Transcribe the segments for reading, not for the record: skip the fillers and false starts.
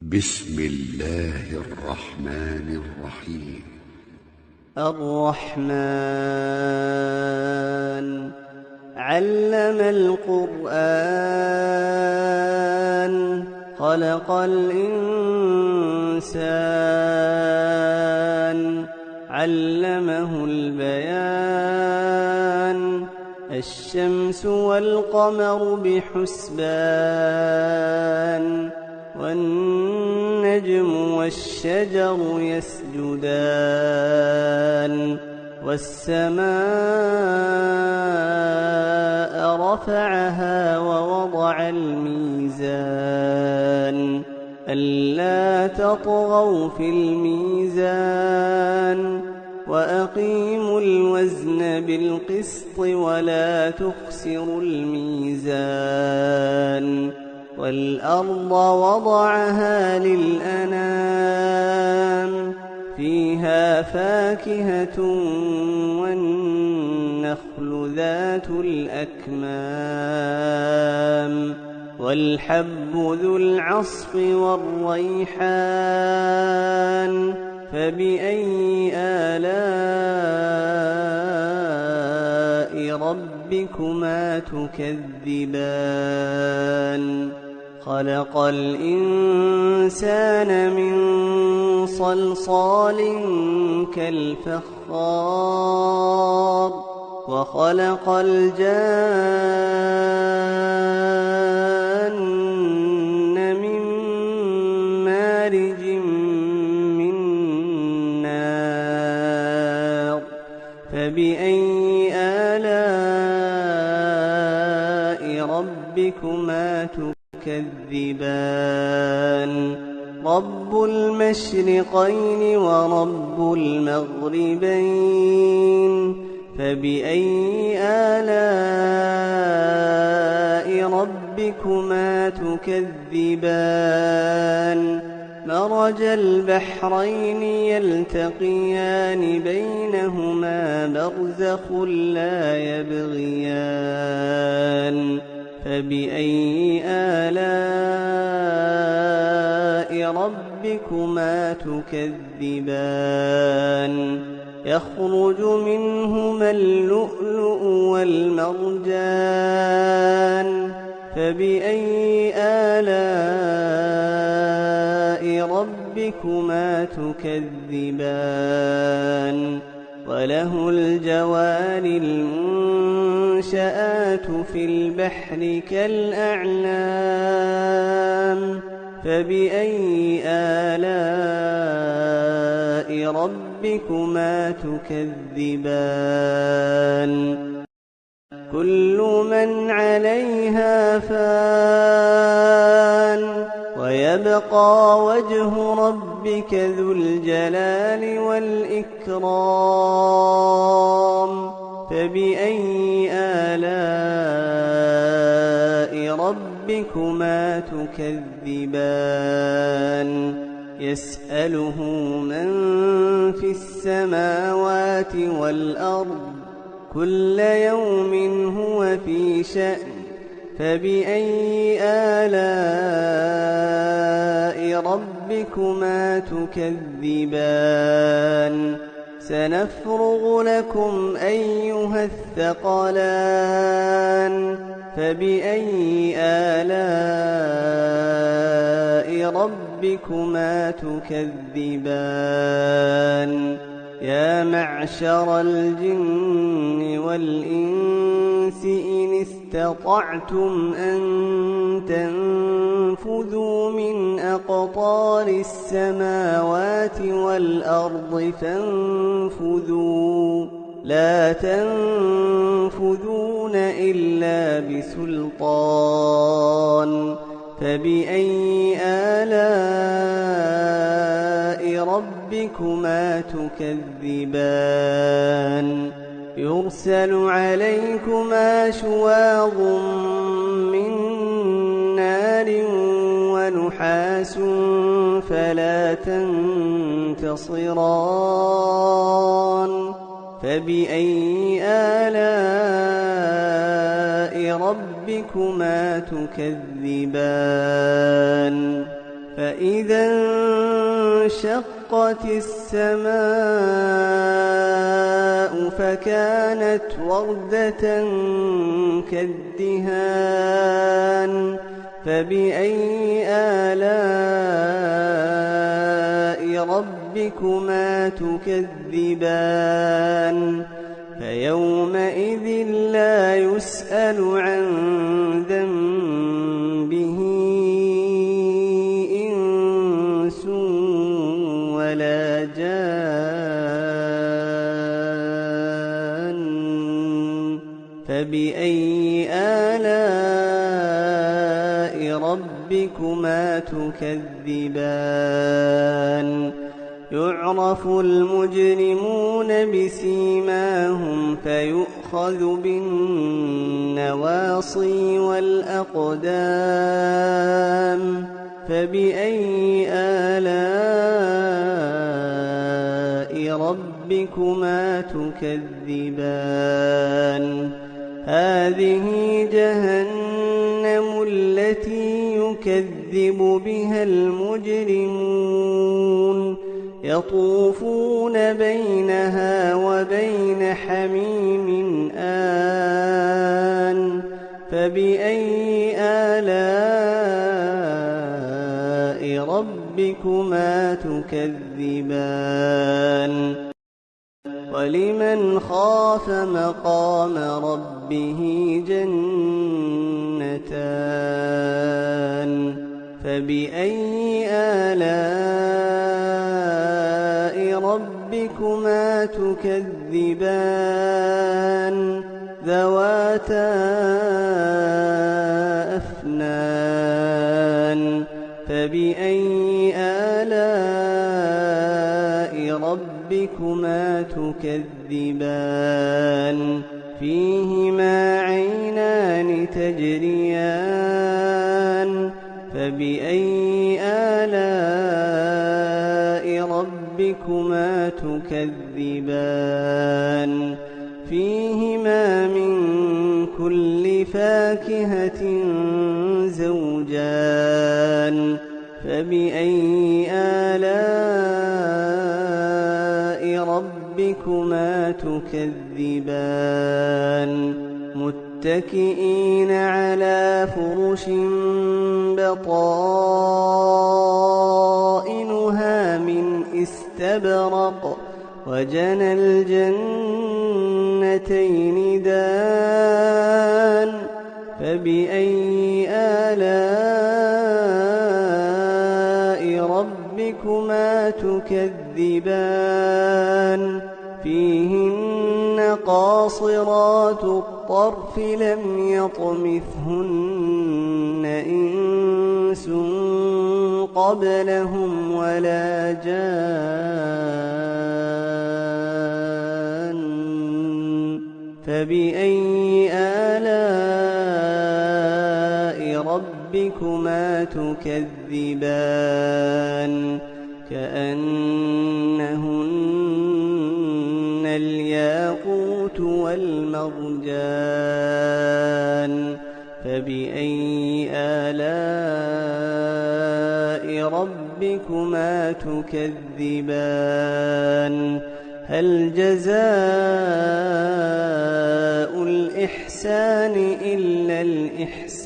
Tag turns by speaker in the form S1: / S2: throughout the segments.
S1: بسم الله الرحمن الرحيم.
S2: الرحمن علم القرآن خلق الإنسان علمه البيان الشمس والقمر بحسبان والنجم والشجر يسجدان والسماء رفعها ووضع الميزان ألا تطغوا في الميزان وأقيموا الوزن بالقسط ولا تخسروا الميزان والأرض وضعها للأنام فيها فاكهة والنخل ذات الأكمام والحب ذو العصف والريحان فبأي آلاء ربكما تكذبان خلق الإنسان من صلصال كالفخار وخلق الجان من مارج من نار فبأي آلاء ربكما تكذبان رب المشرقين ورب المغربين فبأي آلاء ربكما تكذبان مرج البحرين يلتقيان بينهما برزخ لا يبغيان فبأي آلاء ربكما تكذبان يخرج منهما اللؤلؤ والمرجان فبأي آلاء ربكما تكذبان وله الجوار المنشآت في البحر كالأعلام فبأي آلاء ربكما تكذبان كل من عليها فان ويبقى وجه ربك ذو الجلال والإكرام فبأي آلاء ربكما تكذبان يسأله من في السماوات والأرض كل يوم هو في شأن فبأي آلاء ربكما تكذبان سنفرغ لكم أيها الثقلان فبأي آلاء ربكما تكذبان يا معشر الجن والإنس إن استطعتم أن تنفذوا من أقطار السماوات والأرض فانفذوا لا تنفذون إلا بسلطان فبأي آلاء ربكما تكذبان يرسل عليكما شواظ من نار ونحاس فلا تنتصران فبأي آلاء ربكما تكذبان فإذا انشقت السماء فكانت وردة كالدهان فبأي آلاء ربكما تكذبان فيومئذ لا يسأل عن ذنبه إنس ولا جان فبأي آلاء ربكما تكذبان يعرف المجرمون بسيماهم فيؤخذ بالنواصي والأقدام فبأي آلاء ربكما تكذبان هذه جهنم التي يكذب بها المجرمون يطوفون بينها وبين حميم آن فبأي آلاء ربكما تكذبان ولمن خاف مقام ربه جنتان فبأي آلاء ربكما تكذبان ذواتا أفنان فبأي آلاء ربكما تكذبان فيهما عينان تجريان فبأي آلاء ربكما تكذبان فيهما من كل فاكهة زوجان فبأي آلاء ربكما تكذبان متكئين على فرش بطائنها من استبرق وجنى الجنتين دان فبأي آلاء ربكما تكذبان فيهن قاصرات الطرف لم يطمثهن إنس قبلهم ولا جان فبأي آلاء ربكما تكذبان كأنهن الياقوت والمرجان فبأي آلاء ربكما تكذبان هل جزاء الإحسان إلا الإحسان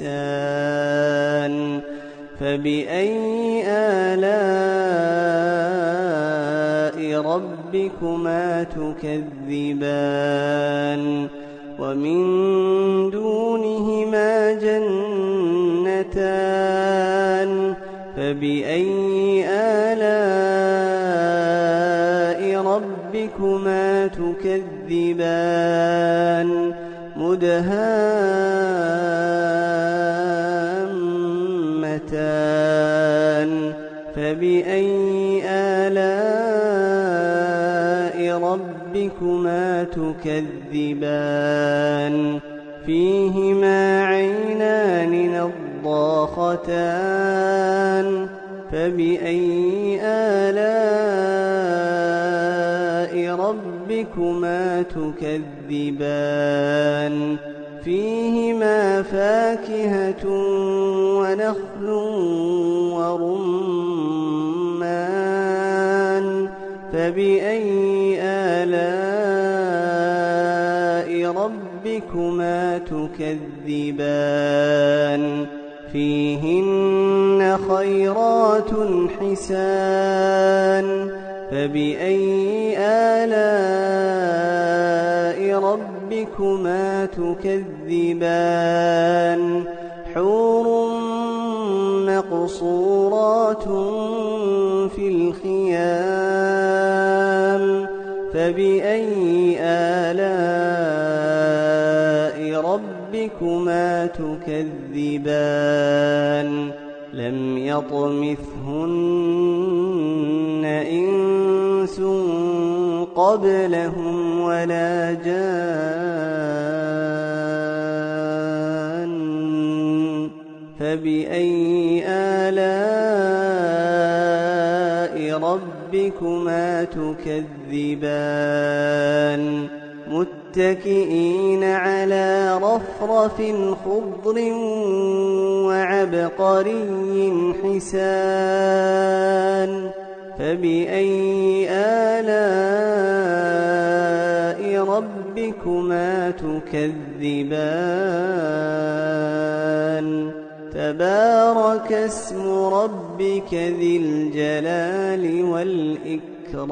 S2: فبأي آلاء ربكما تكذبان ومن دونهما جنتان فبأي آلاء ربكما تكذبان مدهامتان فبأي آلاء ربكما تكذبان فيهما عينان نضاختان فبأي آلاء ربكما تكذبان فيهما فاكهة ونخل ورمان فبأي آلاء ربكما تكذبان فيهن خيرات حسان فبأي آلاء ربكما تكذبان حور مقصورات في الخيام فبأي آلاء ربكما تكذبان لم يطمثهن إنس قبلهم ولا جان فبأي آلاء ربكما تكذبان متكئين على رفرف خضر وعبقري حسان فبأي آلاء ربكما تكذبان تبارك اسم ربك ذي الجلال والإكرام